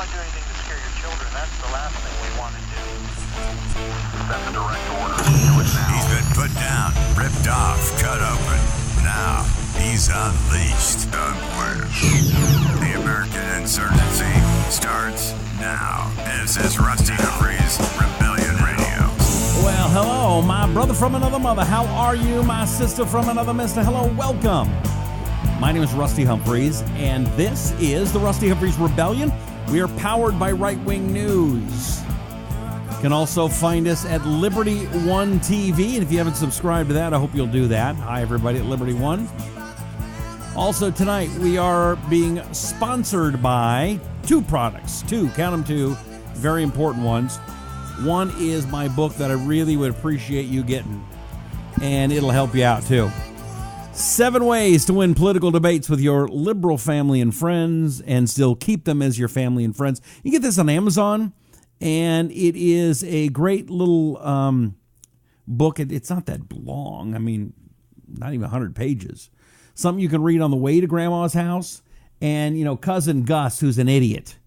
do anything to scare your children. That's the last thing we want to do. That's a direct order. Do it now. He's been put down, ripped off, cut open. Now he's unleashed. The American insurgency starts now. This is Rusty Humphries, Rebellion Radio. Well, hello, my brother from another mother. How are you, my sister from another mister? Hello, welcome. My name is Rusty Humphries, and this is the Rusty Humphries Rebellion. We are powered by right-wing news. You can also find us at Liberty One TV, and if you haven't subscribed to that, I hope you'll do that. Hi, everybody at Liberty One. Also, tonight, we are being sponsored by two products. Count them two, very important ones. One is my book that I really would appreciate you getting, and it'll help you out, too. 7 ways to win political debates with your liberal family and friends and still keep them as your family and friends. You get this on Amazon, and it is a great little book. It's not that long. I mean, not even 100 pages. Something you can read on the way to Grandma's house. And, you know, Cousin Gus, who's an idiot.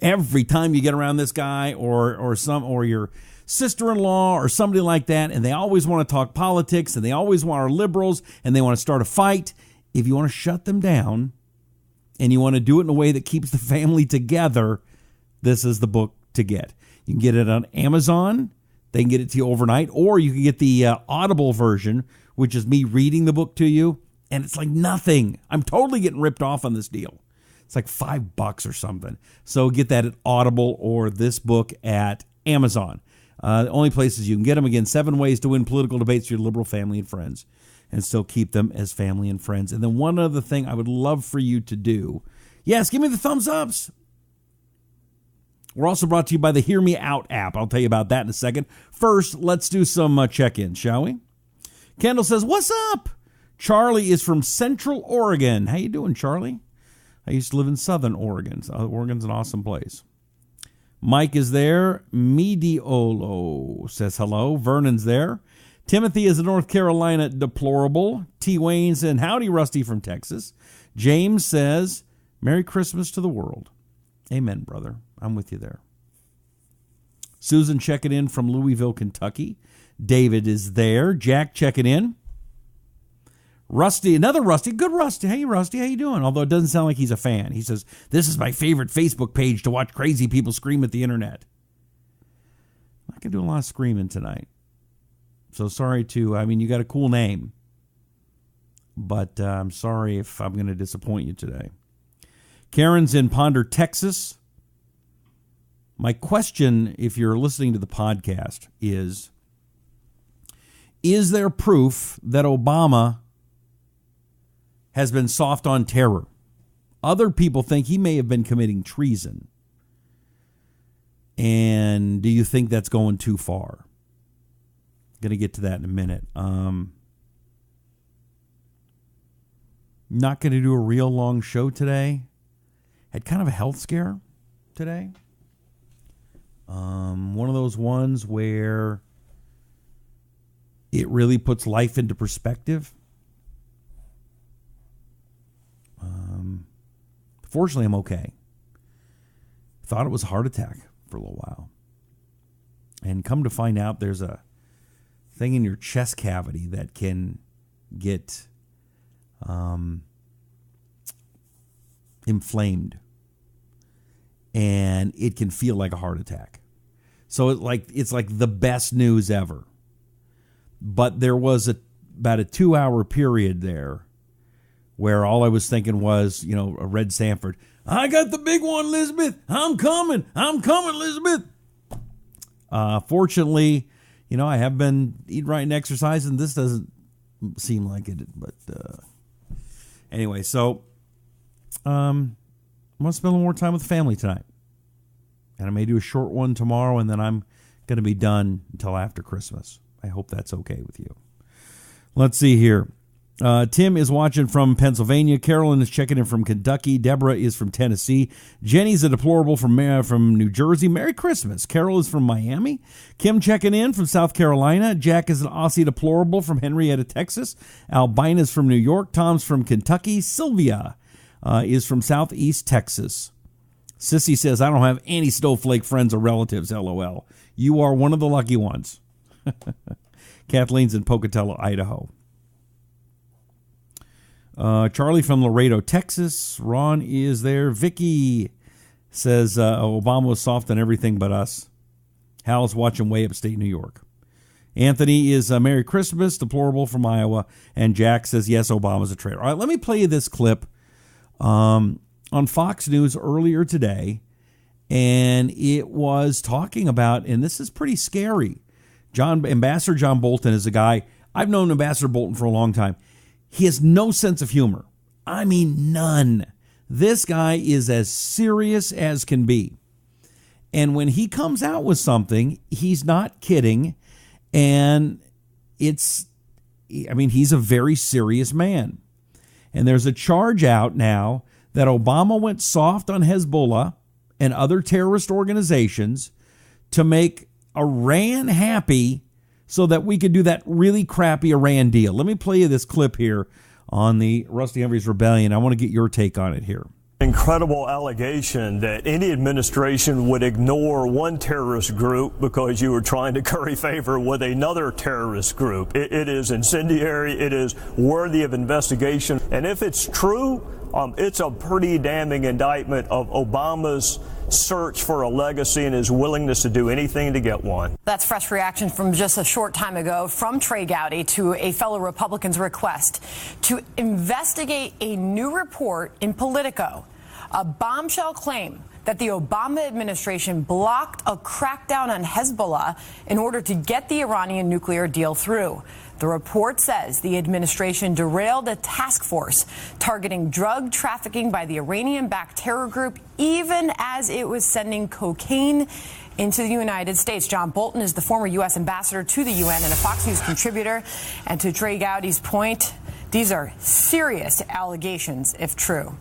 Every time you get around this guy or your sister-in-law or somebody like that, and they always want to talk politics, and they always want our liberals, and they want to start a fight. If you want to shut them down, and you want to do it in a way that keeps the family together, this is the book to get. You can get it on Amazon. They can get it to you overnight, or you can get the Audible version, which is me reading the book to you, and it's like nothing. I'm totally getting ripped off on this deal. It's like $5 or something. So get that at Audible or this book at Amazon. The only places you can get them. Again, 7 ways to win political debates with your liberal family and friends and still keep them as family and friends. And then one other thing I would love for you to do. Yes, give me the thumbs ups. We're also brought to you by the HearMeOut app. I'll tell you about that in a second. First, let's do some check-ins, shall we? Kendall says, what's up? Charlie is from Central Oregon. How you doing, Charlie? I used to live in Southern Oregon. Oregon's an awesome place. Mike is there. Mediolo says hello. Vernon's there. Timothy is a North Carolina deplorable. T. Wayne said, howdy, Rusty from Texas. James says, Merry Christmas to the world. Amen, brother. I'm with you there. Susan checking in from Louisville, Kentucky. David is there. Jack checking in. Rusty, another Rusty. Good Rusty. Hey, Rusty, how you doing? Although it doesn't sound like he's a fan. He says, this is my favorite Facebook page to watch crazy people scream at the internet. I can do a lot of screaming tonight. So sorry you got a cool name. But I'm sorry if I'm going to disappoint you today. Karen's in Ponder, Texas. My question, if you're listening to the podcast, is there proof that Obama has been soft on terror? Other people think he may have been committing treason. And do you think that's going too far? Going to get to that in a minute. Not going to do a real long show today. Had kind of a health scare today. One of those ones where it really puts life into perspective. Fortunately, I'm okay. Thought it was a heart attack for a little while. And come to find out, there's a thing in your chest cavity that can get inflamed. And it can feel like a heart attack. So it's like the best news ever. But there was about a 2-hour period there where all I was thinking was, a Red Sanford. I got the big one, Elizabeth. I'm coming, Elizabeth. Fortunately, I have been eating right and exercising. This doesn't seem like it, but anyway, so I'm going to spend a little more time with the family tonight. And I may do a short one tomorrow, and then I'm going to be done until after Christmas. I hope that's okay with you. Let's see here. Tim is watching from Pennsylvania. Carolyn is checking in from Kentucky. Deborah is from Tennessee. Jenny's a deplorable from New Jersey. Merry Christmas. Carol is from Miami. Kim checking in from South Carolina. Jack is an Aussie deplorable from Henrietta, Texas. Albina's from New York. Tom's from Kentucky. Sylvia is from Southeast Texas. Sissy says, I don't have any snowflake friends or relatives, LOL. You are one of the lucky ones. Kathleen's in Pocatello, Idaho. Charlie from Laredo, Texas. Ron is there. Vicky says Obama was soft on everything but us. Hal's watching way upstate New York. Anthony is Merry Christmas, deplorable from Iowa. And Jack says, yes, Obama's a traitor. All right, let me play you this clip on Fox News earlier today. And it was talking about, and this is pretty scary. Ambassador John Bolton is a guy, I've known Ambassador Bolton for a long time. He has no sense of humor. I mean, none. This guy is as serious as can be. And when he comes out with something, he's not kidding. And he's a very serious man. And there's a charge out now that Obama went soft on Hezbollah and other terrorist organizations to make Iran happy so that we could do that really crappy Iran deal. Let me play you this clip here on the Rusty Humphries Rebellion. I want to get your take on it here. Incredible allegation that any administration would ignore one terrorist group because you were trying to curry favor with another terrorist group. It is incendiary. It is worthy of investigation. And if it's true, it's a pretty damning indictment of Obama's search for a legacy and his willingness to do anything to get one. That's fresh reaction from just a short time ago from Trey Gowdy to a fellow Republican's request to investigate a new report in Politico, a bombshell claim that the Obama administration blocked a crackdown on Hezbollah in order to get the Iranian nuclear deal through. The report says the administration derailed a task force targeting drug trafficking by the Iranian-backed terror group, even as it was sending cocaine into the United States. John Bolton is the former U.S. ambassador to the UN and a Fox News contributor. And to Trey Gowdy's point, these are serious allegations if true.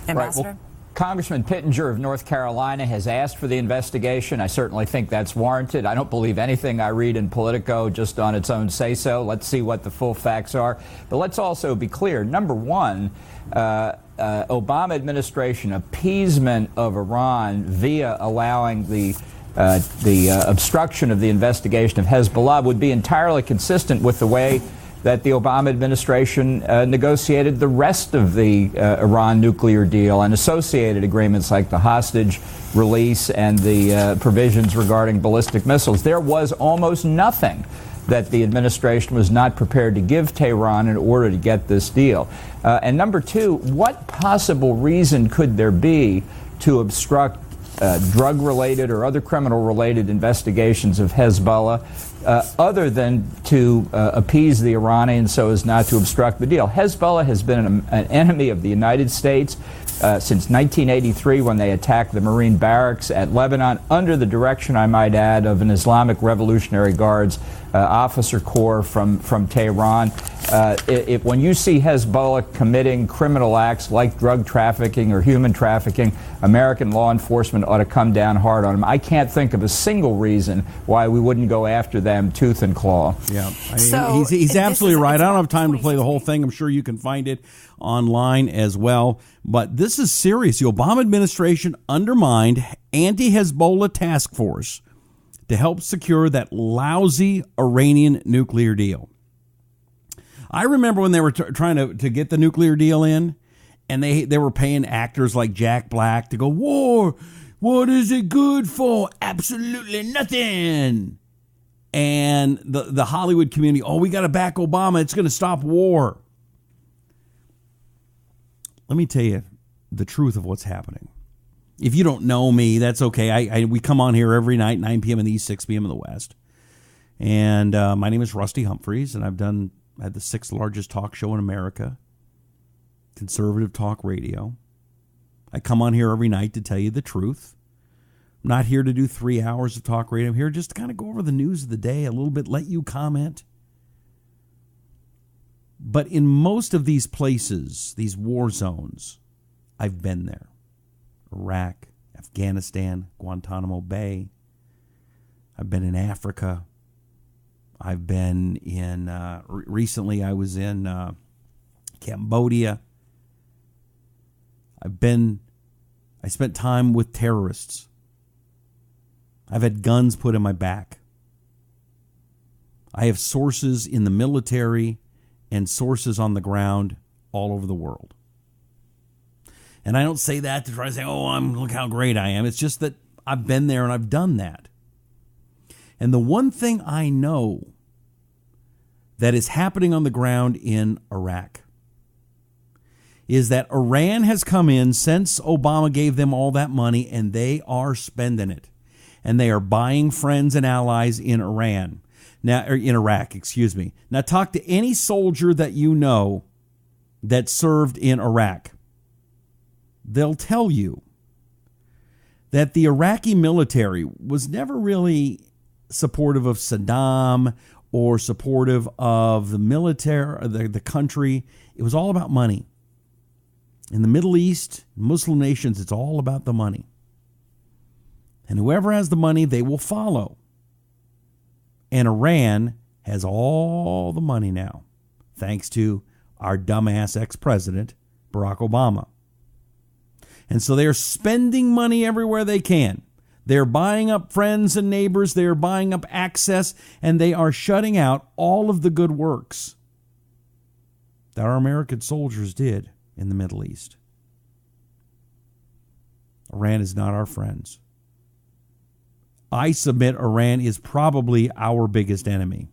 Ambassador? Right. Well, Congressman Pittenger of North Carolina has asked for the investigation. I certainly think that's warranted. I don't believe anything I read in Politico just on its own say-so. Let's see what the full facts are. But let's also be clear. Number one, Obama administration appeasement of Iran via allowing the obstruction of the investigation of Hezbollah would be entirely consistent with the way that the Obama administration negotiated the rest of the Iran nuclear deal and associated agreements like the hostage release and the provisions regarding ballistic missiles. There was almost nothing that the administration was not prepared to give Tehran in order to get this deal. And number two, what possible reason could there be to obstruct drug-related or other criminal-related investigations of Hezbollah other than to appease the Iranians so as not to obstruct the deal? Hezbollah has been an enemy of the United States since 1983 when they attacked the Marine barracks at Lebanon under the direction, I might add, of an Islamic Revolutionary Guards officer corps from Tehran. When you see Hezbollah committing criminal acts like drug trafficking or human trafficking, American law enforcement ought to come down hard on them. I can't think of a single reason why we wouldn't go after them tooth and claw. Yeah, he's absolutely right. I don't have time to play the whole thing. I'm sure you can find it online as well. But this is serious. The Obama administration undermined anti-Hezbollah task force to help secure that lousy Iranian nuclear deal. I remember when they were trying to get the nuclear deal in, and they were paying actors like Jack Black to go, war, what is it good for? Absolutely nothing. And the Hollywood community, we got to back Obama. It's going to stop war. Let me tell you the truth of what's happening. If you don't know me, that's okay. We come on here every night, 9 p.m. in the East, 6 p.m. in the West. And my name is Rusty Humphries, and I've had the 6th largest talk show in America, conservative talk radio. I come on here every night to tell you the truth. I'm not here to do 3 hours of talk radio. I'm here just to kind of go over the news of the day a little bit, let you comment. But in most of these places, these war zones, I've been there. Iraq, Afghanistan, Guantanamo Bay. I've been in Africa. I've been in, recently I was in Cambodia. I've been I spent time with terrorists. I've had guns put in my back. I have sources in the military and sources on the ground all over the world. And I don't say that to try to say, look how great I am. It's just that I've been there and I've done that. And the one thing I know that is happening on the ground in Iraq is that Iran has come in since Obama gave them all that money, and they are spending it. And they are buying friends and allies in Iran. Now, or in Iraq, excuse me. Now, talk to any soldier that you know that served in Iraq. They'll tell you that the Iraqi military was never really supportive of Saddam or supportive of the military, or the country. It was all about money. In the Middle East, Muslim nations, it's all about the money. And whoever has the money, they will follow. And Iran has all the money now, thanks to our dumbass ex-president, Barack Obama. And so they're spending money everywhere they can. They're buying up friends and neighbors. They're buying up access. And they are shutting out all of the good works that our American soldiers did in the Middle East. Iran is not our friends. I submit Iran is probably our biggest enemy.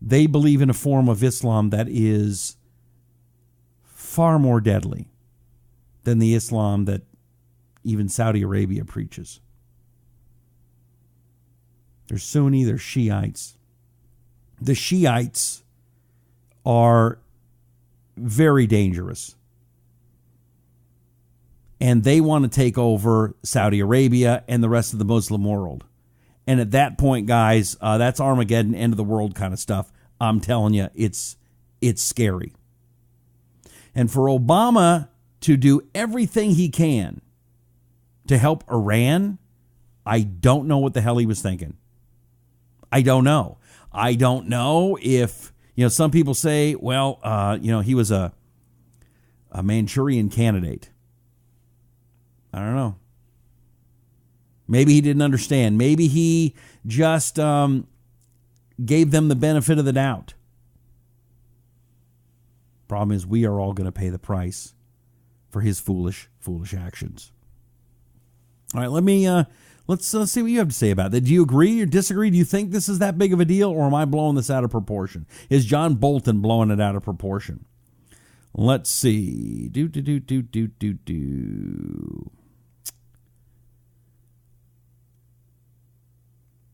They believe in a form of Islam that is far more deadly than the Islam that even Saudi Arabia preaches. They're Sunni, they're Shiites. The Shiites are very dangerous. And they want to take over Saudi Arabia and the rest of the Muslim world. And at that point, guys, that's Armageddon, end of the world kind of stuff. I'm telling you, it's scary. And for Obama to do everything he can to help Iran, I don't know what the hell he was thinking. I don't know. I don't know if, some people say, well, he was a Manchurian candidate. I don't know. Maybe he didn't understand. Maybe he just gave them the benefit of the doubt. Problem is, we are all going to pay the price for his foolish actions. All right, let's see what you have to say about that. Do you agree or disagree? Do you think this is that big of a deal, or am I blowing this out of proportion? Is John Bolton blowing it out of proportion? Let's see.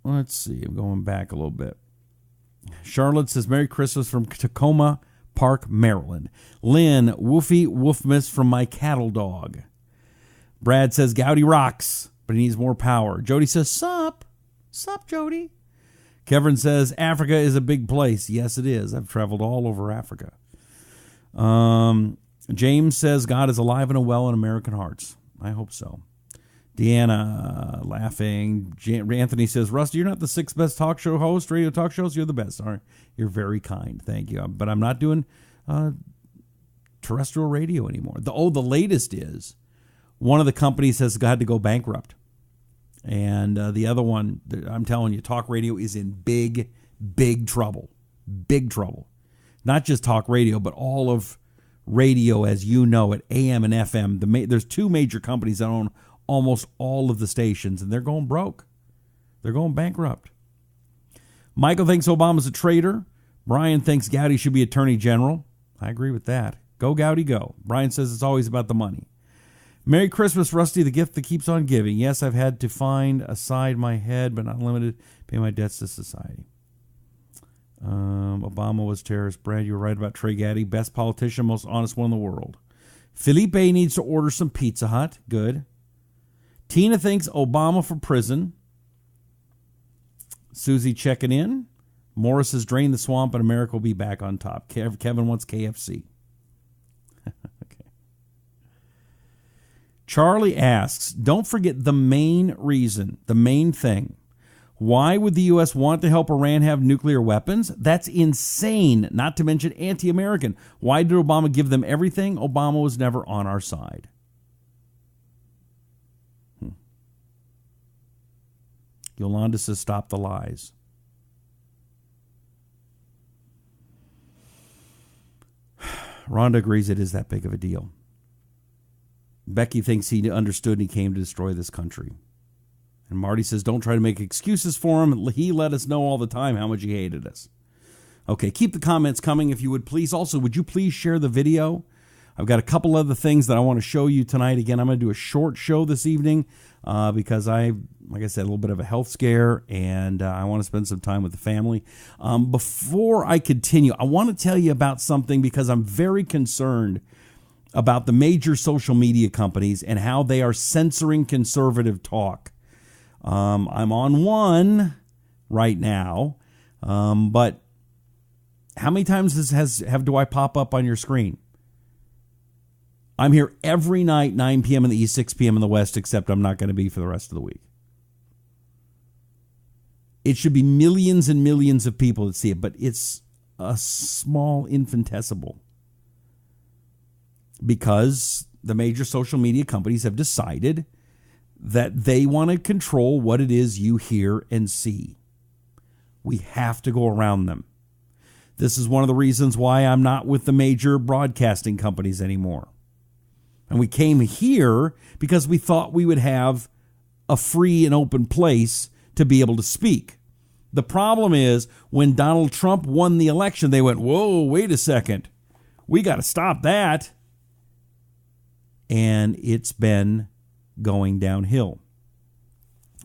Let's see. I'm going back a little bit. Charlotte says, Merry Christmas from Tacoma Park, Maryland. Lynn, woofy woofmas from my cattle dog. Brad says, Gowdy rocks, but he needs more power. Jody says, sup? Sup, Jody? Kevin says, Africa is a big place. Yes, it is. I've traveled all over Africa. James says, God is alive and well in American hearts. I hope so. Deanna laughing. Anthony says, Rusty, you're not the sixth best talk show host, radio talk shows. You're the best. All right. You're very kind. Thank you. But I'm not doing terrestrial radio anymore. The latest is one of the companies has had to go bankrupt. And the other one, I'm telling you, talk radio is in big, big trouble. Big trouble. Not just talk radio, but all of radio as you know it, AM and FM. There's two major companies that own almost all of the stations, and they're going broke. They're going bankrupt. Michael thinks Obama's a traitor. Brian thinks Gowdy should be Attorney General. I agree with that. Go, Gowdy, go. Brian says it's always about the money. Merry Christmas, Rusty, the gift that keeps on giving. Yes, I've had to find aside my head, but not limited, pay my debts to society. Obama was terrorist. Brad, you were right about Trey Gowdy. Best politician, most honest one in the world. Felipe needs to order some Pizza Hut. Good. Tina thinks Obama for prison. Susie checking in. Morris has drained the swamp and America will be back on top. Kevin wants KFC. Okay. Charlie asks, don't forget the main reason, the main thing, Why would the U.S. want to help Iran have nuclear weapons? That's insane, not to mention anti-American. Why did Obama give them everything? Obama was never on our side. Yolanda says, stop the lies. Rhonda agrees it is that big of a deal. Becky thinks he understood and he came to destroy this country. And Marty says, don't try to make excuses for him. He let us know all the time how much he hated us. Okay, keep the comments coming if you would please. Also, would you please share the video? I've got a couple other things that I want to show you tonight. Again, I'm going to do a short show this evening because like I said, a little bit of a health scare, and I want to spend some time with the family. Before I continue, I want to tell you about something because I'm very concerned about the major social media companies and how they are censoring conservative talk. I'm on one right now, but how many times do I pop up on your screen? I'm here every night, 9 p.m. in the East, 6 p.m. in the West, except I'm not going to be for the rest of the week. It should be millions and millions of people that see it, but it's a small infinitesimal because the major social media companies have decided that they want to control what it is you hear and see. We have to go around them. This is one of the reasons why I'm not with the major broadcasting companies anymore. And we came here because we thought we would have a free and open place to be able to speak. The problem is when Donald Trump won the election, they went, whoa, wait a second. We got to stop that. And it's been going downhill.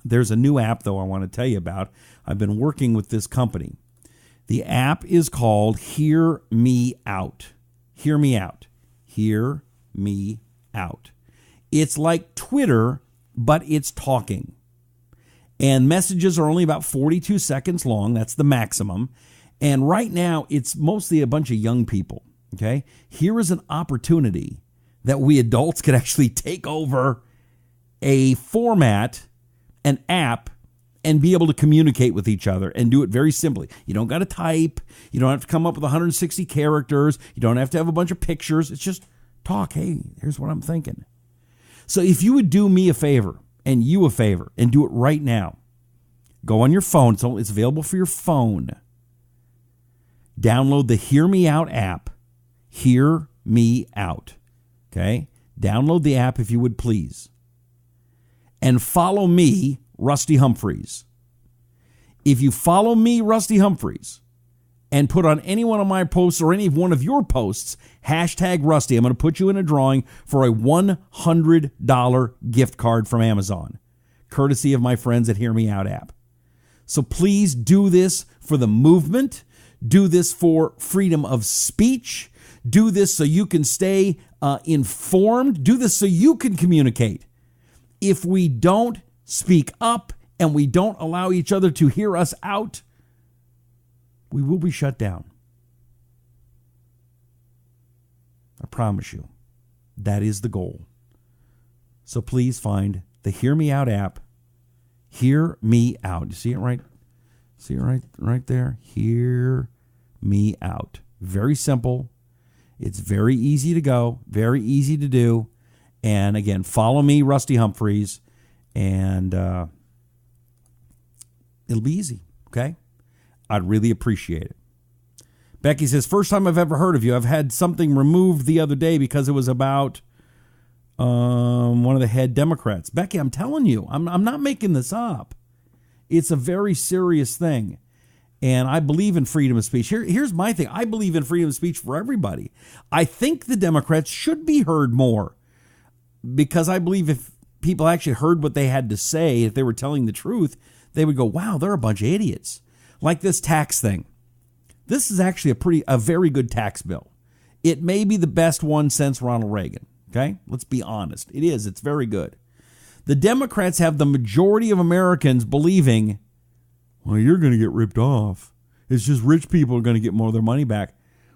There's a new app, though, I want to tell you about. I've been working with this company. The app is called HearMeOut. HearMeOut. HearMeOut. It's like Twitter, but it's talking. And messages are only about 42 seconds long. That's the maximum. And right now, it's mostly a bunch of young people. Okay? Here is an opportunity that we adults could actually take over a format, an app, and be able to communicate with each other and do it very simply. You don't got to type. You don't have to come up with 160 characters. You don't have to have a bunch of pictures. It's just talk. Hey, here's what I'm thinking. So if you would do me a favor and you a favor and do it right now, go on your phone. So it's available for your phone. Download the Hear Me Out app. Hear Me Out. Okay? Download the app if you would please. And follow me, Rusty Humphries. If you follow me, Rusty Humphries, and put on any one of my posts or any one of your posts, hashtag Rusty, I'm going to put you in a drawing for a $100 gift card from Amazon, courtesy of my friends at Hear Me Out app. So please do this for the movement. Do this for freedom of speech. Do this so you can stay informed. Do this so you can communicate. If we don't speak up and we don't allow each other to hear us out, we will be shut down. I promise you. That is the goal. So please find the Hear Me Out app. Hear Me Out. You see it right? See it right there? Hear Me Out. Very simple. It's very easy to go. Very easy to do. And again, follow me, Rusty Humphries, and it'll be easy, okay? I'd really appreciate it. Becky says, first time I've ever heard of you. I've had something removed the other day because it was about one of the head Democrats. Becky, I'm telling you, I'm not making this up. It's a very serious thing. And I believe in freedom of speech. Here's my thing. I believe in freedom of speech for everybody. I think the Democrats should be heard more because I believe if people actually heard what they had to say, if they were telling the truth, they would go, wow, they're a bunch of idiots. Like this tax thing. This is actually a very good tax bill. It may be the best one since Ronald Reagan. Okay? Let's be honest. It is. It's very good. The Democrats have the majority of Americans believing, well, you're going to get ripped off. It's just rich people are going to get more of their money back.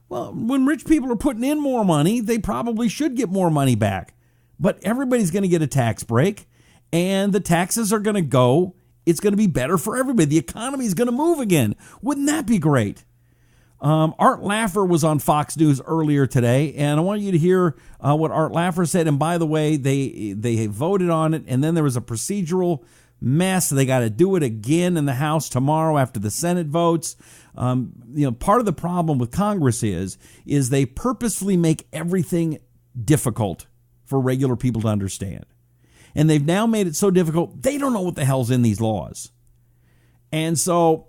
Well, when rich people are putting in more money, they probably should get more money back. But everybody's going to get a tax break, and the taxes are going to go it's going to be better for everybody. The economy is going to move again. Wouldn't that be great? Art Laffer was on Fox News earlier today, and I want you to hear what Art Laffer said. And by the way, they voted on it, and then there was a procedural mess. They got to do it again in the House tomorrow after the Senate votes. Part of the problem with Congress is they purposefully make everything difficult for regular people to understand. And they've now made it so difficult, they don't know what the hell's in these laws. And so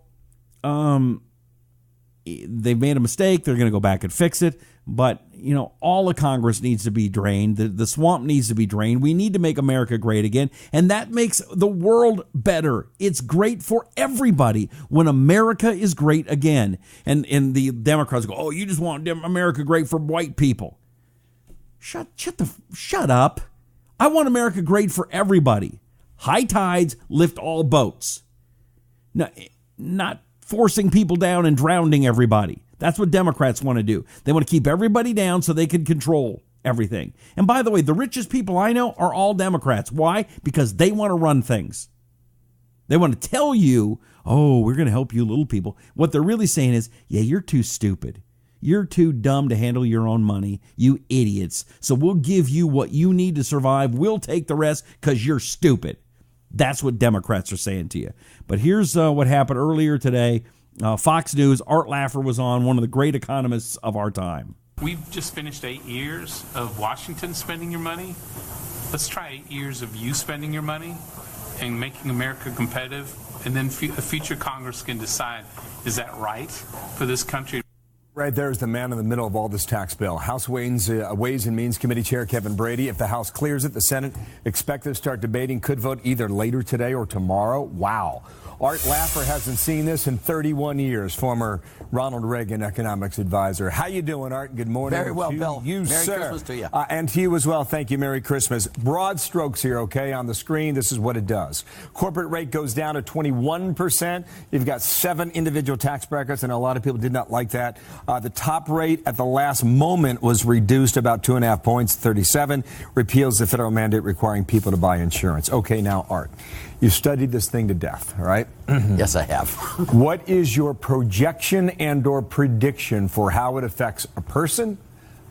they've made a mistake. They're going to go back and fix it. But, all of Congress needs to be drained. The swamp needs to be drained. We need to make America great again. And that makes the world better. It's great for everybody when America is great again. And the Democrats go, oh, you just want America great for white people. Shut up. I want America great for everybody. High tides lift all boats. Not forcing people down and drowning everybody. That's what Democrats want to do. They want to keep everybody down so they can control everything. And by the way, the richest people I know are all Democrats. Why? Because they want to run things. They want to tell you, oh, we're going to help you little people. What they're really saying is, yeah, you're too stupid. You're too dumb to handle your own money, you idiots. So we'll give you what you need to survive. We'll take the rest because you're stupid. That's what Democrats are saying to you. But here's what happened earlier today. Fox News, Art Laffer was on, one of the great economists of our time. We've just finished 8 years of Washington spending your money. Let's try 8 years of you spending your money and making America competitive. And then a future Congress can decide, is that right for this country? Right there is the man in the middle of all this tax bill. House Ways and Means Committee Chair Kevin Brady. If the House clears it, the Senate expected to start debating, could vote either later today or tomorrow. Wow. Art Laffer hasn't seen this in 31 years, former Ronald Reagan economics advisor. How you doing, Art? Good morning. Very well, Bill. You, Merry sir. Christmas to you. And to you as well. Thank you. Merry Christmas. Broad strokes here, okay? On the screen, this is what it does. Corporate rate goes down to 21%. You've got 7 individual tax brackets, and a lot of people did not like that. The top rate at the last moment was reduced about 2.5 points, 37. Repeals the federal mandate requiring people to buy insurance. Okay, now, Art, you studied this thing to death, right? Yes, I have. What is your projection and or prediction for how it affects a person,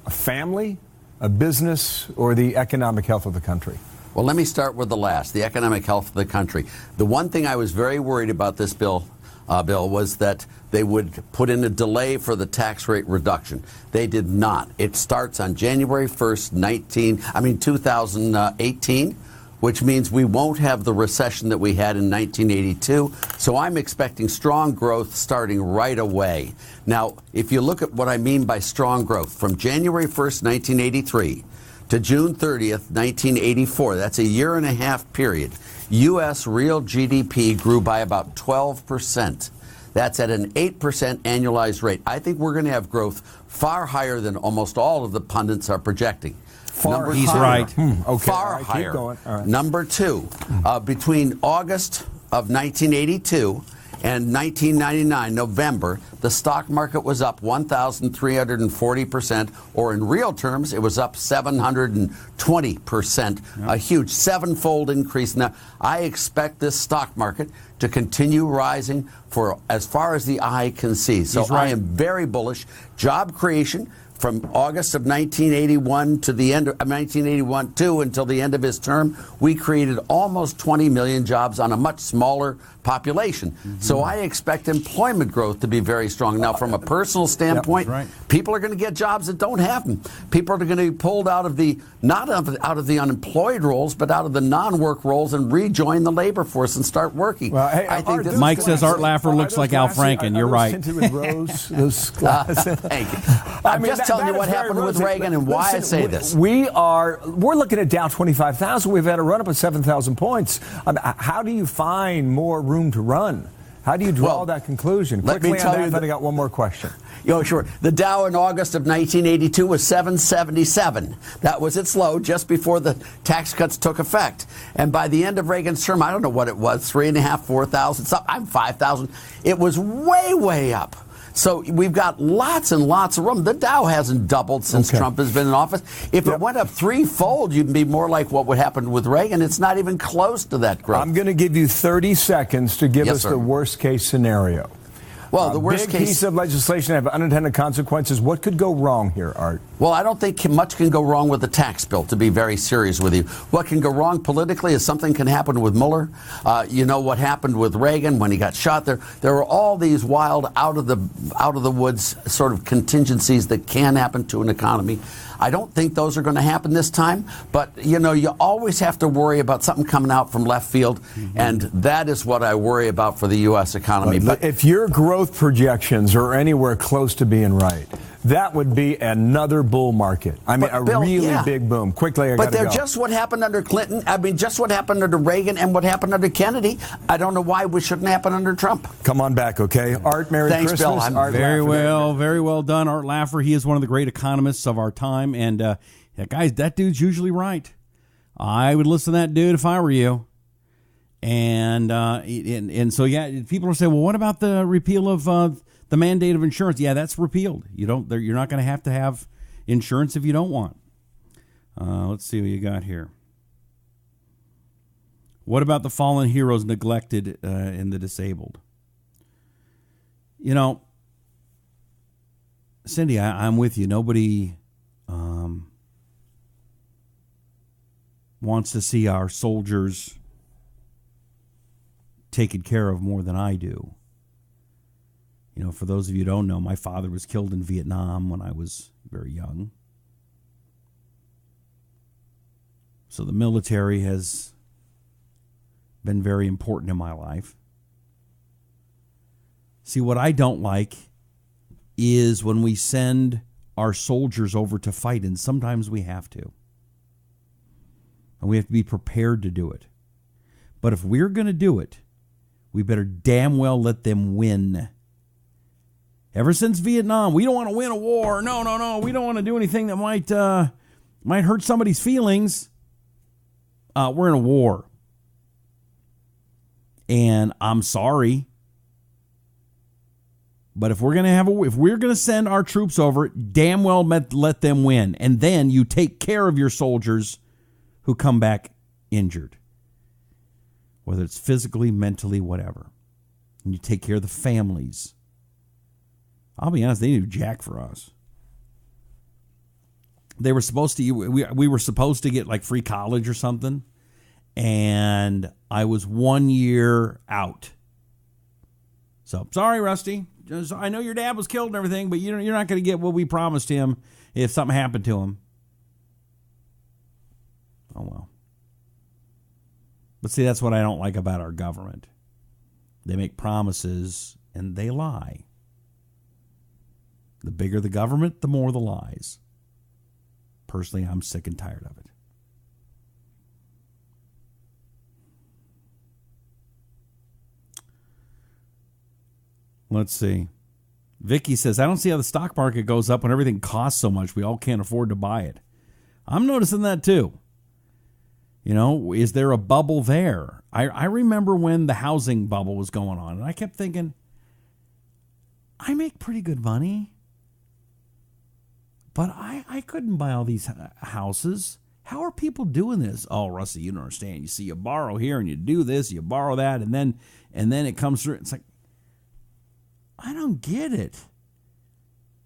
a family, a business, or the economic health of the country? Well, let me start with the last, the economic health of the country. The one thing I was very worried about this bill, was that they would put in a delay for the tax rate reduction. They did not. It starts on January 1st, 2018. Which means we won't have the recession that we had in 1982. So I'm expecting strong growth starting right away. Now, if you look at what I mean by strong growth, from January 1st, 1983 to June 30th, 1984, that's a year and a half period, U.S. real GDP grew by about 12%. That's at an 8% annualized rate. I think we're going to have growth far higher than almost all of the pundits are projecting. He's right. Okay. Far higher. Keep going. All right. Number 2, between August of 1982 and 1999, November, the stock market was up 1,340%, or in real terms, it was up 720%, a huge 7-fold increase. Now, I expect this stock market to continue rising for as far as the eye can see. So I am very bullish. Job creation. From August of 1981 to the end of 1981 until the end of his term, we created almost 20 million jobs on a much smaller population. So I expect employment growth to be very strong. Now, from a personal standpoint, people are going to get jobs that don't have them. People are going to be pulled out of the out of the unemployed roles, but out of the non-work roles and rejoin the labor force and start working. Well, hey, I think Mike says Art Laffer looks like Al Franken. You're right. Tinted with rose, those glasses. Thank you. I'm just telling you what happened with Reagan and why I say this. We're looking at Dow 25,000. We've had a run up of 7,000 points. How do you find more room to run? How do you draw that conclusion? Quickly on that, then I got one more question. Sure. The Dow in August of 1982 was 777. That was its low just before the tax cuts took effect. And by the end of Reagan's term, I don't know what it was, 3,500, 4,000, I'm 5,000. It was way, way up. So we've got lots and lots of room. The Dow hasn't doubled since Trump has been in office. If it went up threefold, you'd be more like what would happen with Reagan. It's not even close to that growth. I'm going to give you 30 seconds to give us the worst case scenario. Well, the worst big piece of legislation have unintended consequences. What could go wrong here, Art? Well, I don't think much can go wrong with the tax bill, to be very serious with you. What can go wrong politically is something can happen with Mueller. You know what happened with Reagan when he got shot. There were all these wild, out of the woods sort of contingencies that can happen to an economy. I don't think those are going to happen this time, but you know, you always have to worry about something coming out from left field, and that is what I worry about for the U.S. economy. But if your growth projections are anywhere close to being right, that would be another bull market. I mean, Bill, really big boom. Quickly, I got to go. But they're just what happened under Clinton. I mean, just what happened under Reagan and what happened under Kennedy. I don't know why we shouldn't happen under Trump. Come on back, okay? Art, Merry Thanks, Christmas. Bill. Art very Laffer. very well done, Art Laffer. He is one of the great economists of our time, and guys, that dude's usually right. I would listen to that dude if I were you. And so people are saying, well, what about the repeal of the mandate of insurance? Yeah, that's repealed. You're not going to have insurance if you don't want. Let's see what you got here. What about the fallen heroes neglected and the disabled? You know, Cindy, I'm with you. Nobody wants to see our soldiers taken care of more than I do. You know, for those of you who don't know, my father was killed in Vietnam when I was very young. So the military has been very important in my life. See, what I don't like is when we send our soldiers over to fight, and sometimes we have to. And we have to be prepared to do it. But if we're going to do it, we better damn well let them win. Ever since Vietnam, we don't want to win a war. No. We don't want to do anything that might hurt somebody's feelings. We're in a war. And I'm sorry, but if we're going to send our troops over, damn well let them win. And then you take care of your soldiers who come back injured, whether it's physically, mentally, whatever. And you take care of the families. I'll be honest, they didn't do jack for us. They were supposed to, we were supposed to get like free college or something. And I was 1 year out. So, sorry, Rusty. I know your dad was killed and everything, but you're not going to get what we promised him if something happened to him. Oh, well. But see, that's what I don't like about our government. They make promises and they lie. The bigger the government, the more the lies. Personally, I'm sick and tired of it. Let's see. Vicky says, I don't see how the stock market goes up when everything costs so much. We all can't afford to buy it. I'm noticing that too. You know, is there a bubble there? I remember when the housing bubble was going on, and I kept thinking, I make pretty good money, but I couldn't buy all these houses. How are people doing this? Oh, Rusty, you don't understand. You see, you borrow here and you do this, you borrow that, and then it comes through. It's like, I don't get it.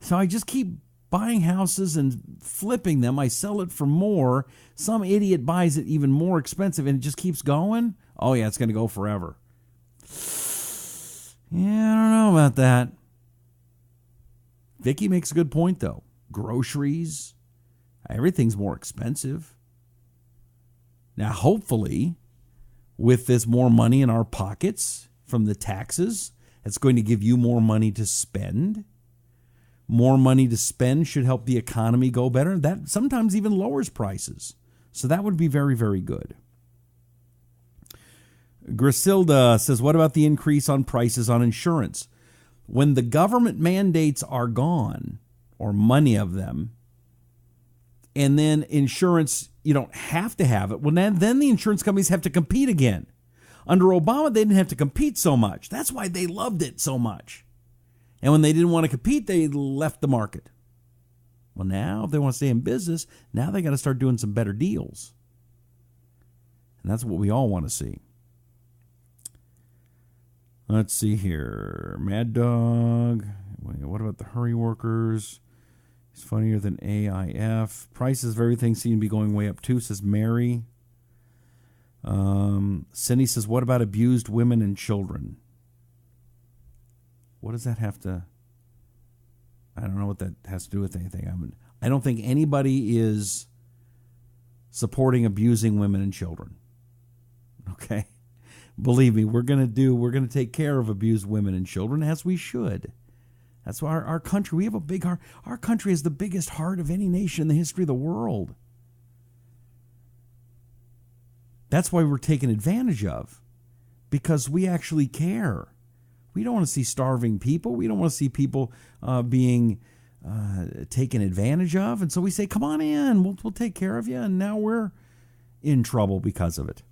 So I just keep buying houses and flipping them. I sell it for more. Some idiot buys it even more expensive and it just keeps going. Oh, yeah, it's going to go forever. Yeah, I don't know about that. Vicky makes a good point, though. Groceries, everything's more expensive. Now, hopefully, with this more money in our pockets from the taxes, it's going to give you more money to spend. More money to spend should help the economy go better. That sometimes even lowers prices. So that would be very, very good. Griselda says, what about the increase on prices on insurance? When the government mandates are gone, or many of them, and then insurance, you don't have to have it, well, then the insurance companies have to compete again. Under Obama, they didn't have to compete so much. That's why they loved it so much. And when they didn't want to compete, they left the market. Well, now if they want to stay in business, now they got to start doing some better deals. And that's what we all want to see. Let's see here. Mad Dog. What about the Hurry Workers? It's funnier than AIF. Prices of everything seem to be going way up too, says Mary. Cindy says, what about abused women and children? What does that have to... I don't know what that has to do with anything. I don't think anybody is supporting abusing women and children. Okay? Believe me, we're going to take care of abused women and children, as we should. That's why our country, we have a big heart. Our country is the biggest heart of any nation in the history of the world. That's why we're taken advantage of, because we actually care. We don't want to see starving people. We don't want to see people being taken advantage of. And so we say, come on in, we'll take care of you. And now we're in trouble because of it.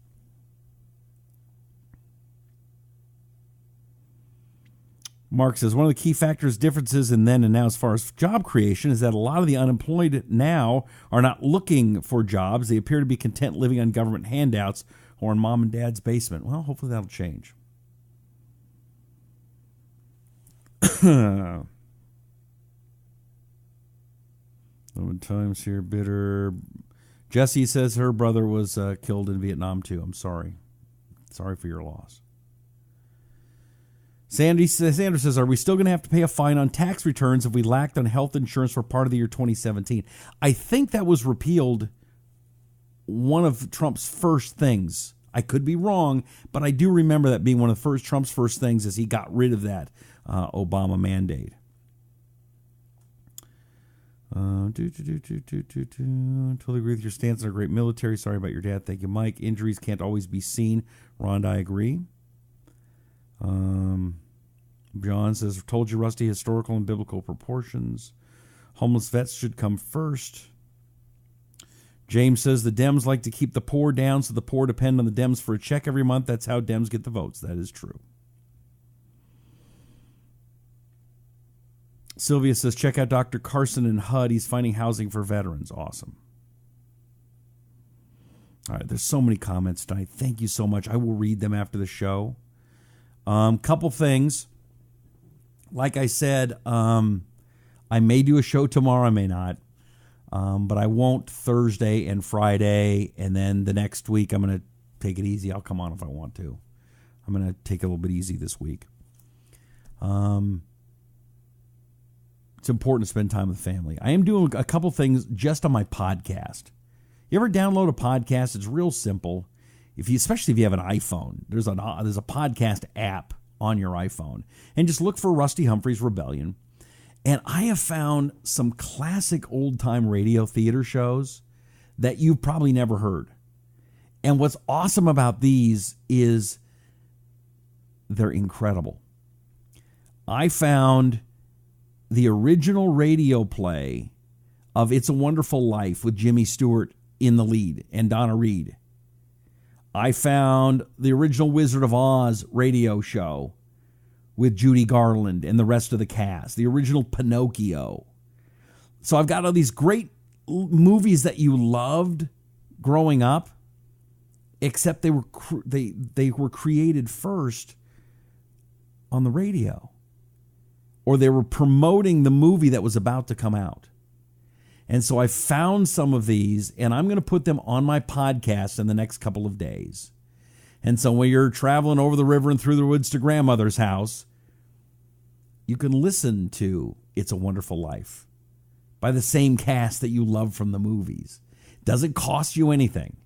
Mark says, one of the key factors, differences in then and now as far as job creation is that a lot of the unemployed now are not looking for jobs. They appear to be content living on government handouts or in mom and dad's basement. Well, hopefully that'll change. Times here, bitter. Jessie says her brother was killed in Vietnam too. I'm sorry. Sorry for your loss. Sandra says, are we still going to have to pay a fine on tax returns if we lacked on health insurance for part of the year 2017? I think that was repealed, one of Trump's first things. I could be wrong, but I do remember that being one of Trump's first things as he got rid of that Obama mandate. Totally agree with your stance on our great military. Sorry about your dad. Thank you, Mike. Injuries can't always be seen. Rhonda, I agree. John says, told you, Rusty, historical and biblical proportions. Homeless vets should come first. James says the Dems like to keep the poor down, so the poor depend on the Dems for a check every month. That's how Dems get the votes. That is true. Sylvia says, check out Dr. Carson in HUD. He's finding housing for veterans. Awesome. All right, there's so many comments tonight. Thank you so much. I will read them after the show. Couple things. Like I said, I may do a show tomorrow. I may not. But I won't Thursday and Friday. And then the next week, I'm going to take it easy. I'll come on if I want to. I'm going to take it a little bit easy this week. It's important to spend time with family. I am doing a couple things just on my podcast. You ever download a podcast? It's real simple. Especially if you have an iPhone, there's a podcast app on your iPhone, and just look for Rusty Humphries Rebellion. And I have found some classic old-time radio theater shows that you've probably never heard. And what's awesome about these is they're incredible. I found the original radio play of It's a Wonderful Life with Jimmy Stewart in the lead and Donna Reed. I found the original Wizard of Oz radio show with Judy Garland and the rest of the cast, the original Pinocchio. So I've got all these great movies that you loved growing up, except they were created first on the radio, or they were promoting the movie that was about to come out. And so I found some of these, and I'm going to put them on my podcast in the next couple of days. And so when you're traveling over the river and through the woods to grandmother's house, you can listen to It's a Wonderful Life by the same cast that you love from the movies. Doesn't cost you anything.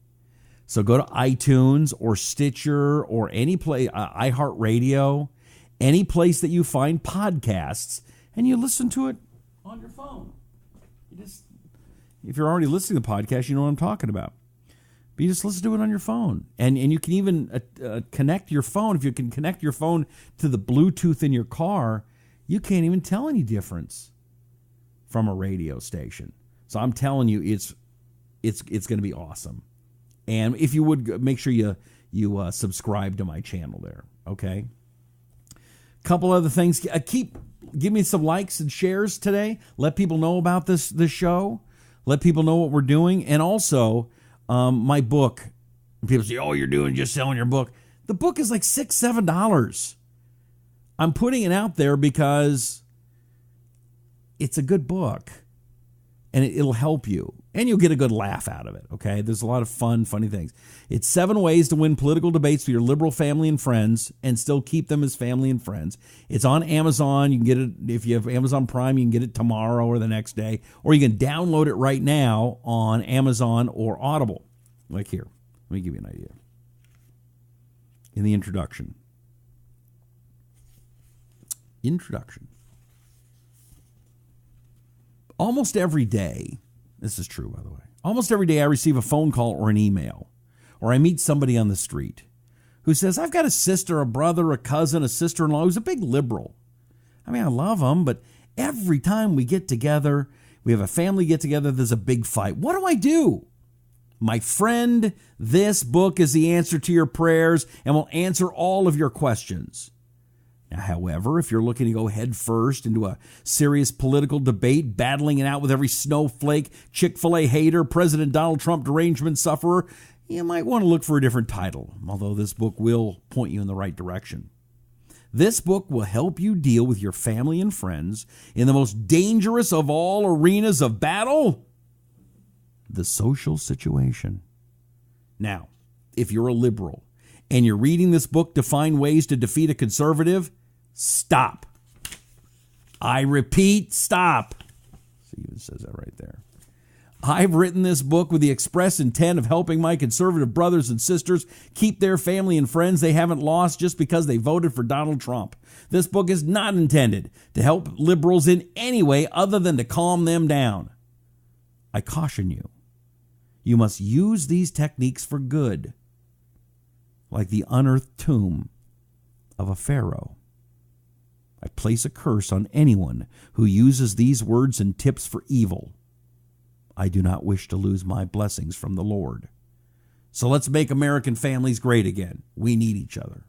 So go to iTunes or Stitcher or any place, iHeartRadio, any place that you find podcasts, and you listen to it on your phone. If you're already listening to the podcast, you know what I'm talking about. But you just listen to it on your phone. And you can even connect your phone. If you can connect your phone to the Bluetooth in your car, you can't even tell any difference from a radio station. So I'm telling you, it's going to be awesome. And if you would, make sure you subscribe to my channel there, okay? Couple other things. Keep give me some likes and shares today. Let people know about this show. Let people know what we're doing. And also, my book. People say, oh, you're just selling your book. The book is like $6, $7. I'm putting it out there because it's a good book. And it'll help you. And you'll get a good laugh out of it, okay? There's a lot of funny things. It's 7 ways to win political debates for your liberal family and friends and still keep them as family and friends. It's on Amazon. You can get it, if you have Amazon Prime, you can get it tomorrow or the next day. Or you can download it right now on Amazon or Audible. Like here. Let me give you an idea. In the introduction. Almost every day, this is true, by the way, almost every day I receive a phone call or an email, or I meet somebody on the street who says, I've got a sister, a brother, a cousin, a sister-in-law who's a big liberal. I mean, I love them, but every time we get together, we have a family get-together, there's a big fight. What do I do? My friend, this book is the answer to your prayers and will answer all of your questions. Now, however, if you're looking to go head first into a serious political debate, battling it out with every snowflake, Chick-fil-A hater, President Donald Trump derangement sufferer, you might want to look for a different title, although this book will point you in the right direction. This book will help you deal with your family and friends in the most dangerous of all arenas of battle, the social situation. Now, if you're a liberal and you're reading this book to find ways to defeat a conservative, stop. I repeat, stop. See, it says that right there. I've written this book with the express intent of helping my conservative brothers and sisters keep their family and friends they haven't lost just because they voted for Donald Trump. This book is not intended to help liberals in any way other than to calm them down. I caution you, you must use these techniques for good, like the unearthed tomb of a pharaoh. I place a curse on anyone who uses these words and tips for evil. I do not wish to lose my blessings from the Lord. So let's make American families great again. We need each other.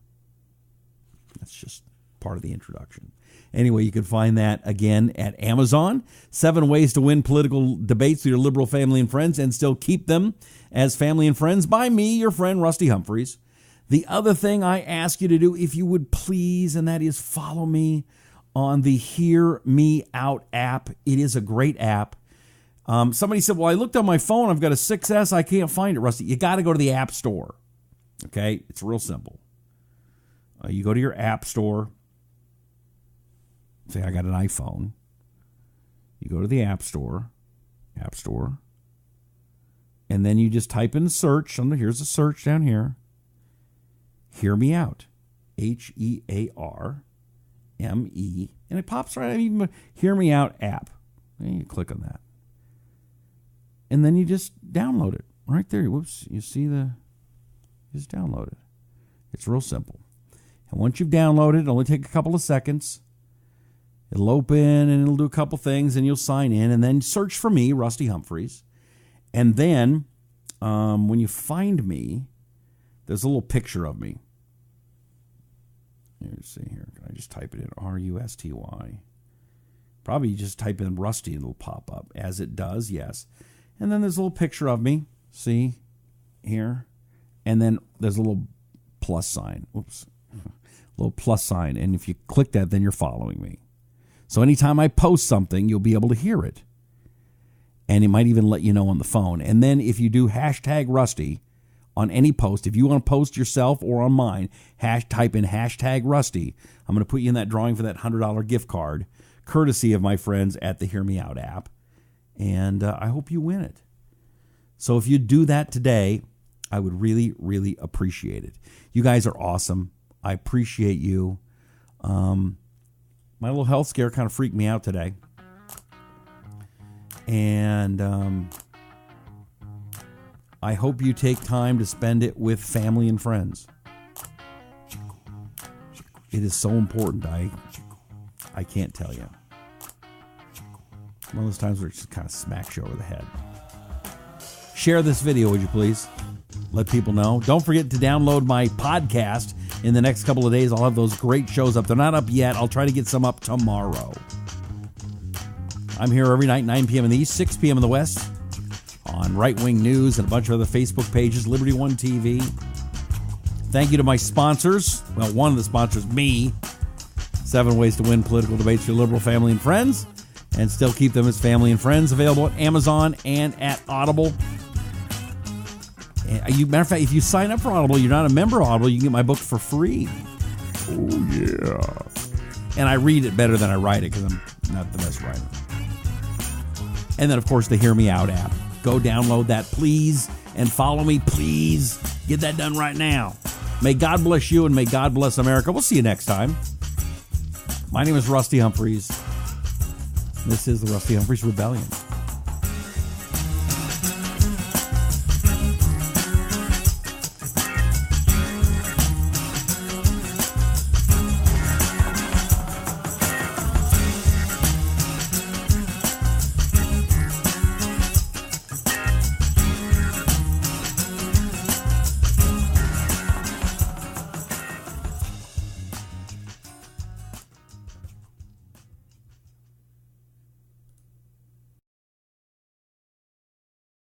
That's just part of the introduction. Anyway, you can find that again at Amazon. 7 ways to win political debates with your liberal family and friends and still keep them as family and friends by me, your friend Rusty Humphries. The other thing I ask you to do, if you would please, and that is follow me on the HearMeOut app. It is a great app. Somebody said, well, I looked on my phone. I've got a 6S. I can't find it, Rusty. You got to go to the App Store. Okay? It's real simple. You go to your App Store. Say, I got an iPhone. You go to the App Store. And then you just type in search. Here's a search down here. Hear Me Out. HearMe. And it pops right up. Hear Me Out app. And you click on that. And then you just download it right there. Whoops. You see just download it. It's real simple. And once you've downloaded, it'll only take a couple of seconds. It'll open and it'll do a couple things and you'll sign in and then search for me, Rusty Humphries. And then when you find me, there's a little picture of me. Let's see here. Can I just type it in? R-U-S-T-Y. Probably you just type in Rusty and it'll pop up. As it does, yes. And then there's a little picture of me. See? Here. And then there's a little plus sign. Oops. A little plus sign. And if you click that, then you're following me. So anytime I post something, you'll be able to hear it. And it might even let you know on the phone. And then if you do hashtag Rusty on any post, if you want to post yourself or on mine, type in hashtag Rusty. I'm going to put you in that drawing for that $100 gift card, courtesy of my friends at the Hear Me Out app. And I hope you win it. So if you do that today, I would really, really appreciate it. You guys are awesome. I appreciate you. My little health scare kind of freaked me out today. And I hope you take time to spend it with family and friends. It is so important. I can't tell you. One of those times where it just kind of smacks you over the head. Share this video, would you please? Let people know. Don't forget to download my podcast In the next couple of days, I'll have those great shows up. They're not up yet. I'll try to get some up tomorrow. I'm here every night, 9 p.m. in the East, 6 p.m. in the West, on Right Wing News and a bunch of other Facebook pages, Liberty One TV. Thank you to my sponsors. Well, one of the sponsors, me. 7 Ways to Win Political Debates for Your Liberal Family and Friends, and still keep them as family and friends. Available at Amazon and at Audible. Matter of fact, if you sign up for Audible, you're not a member of Audible, you can get my book for free. Oh, yeah. And I read it better than I write it because I'm not the best writer. And then, of course, the Hear Me Out app. Go download that, please, and follow me, please. Get that done right now. May God bless you and may God bless America. We'll see you next time. My name is Rusty Humphries. This is the Rusty Humphries Rebellion.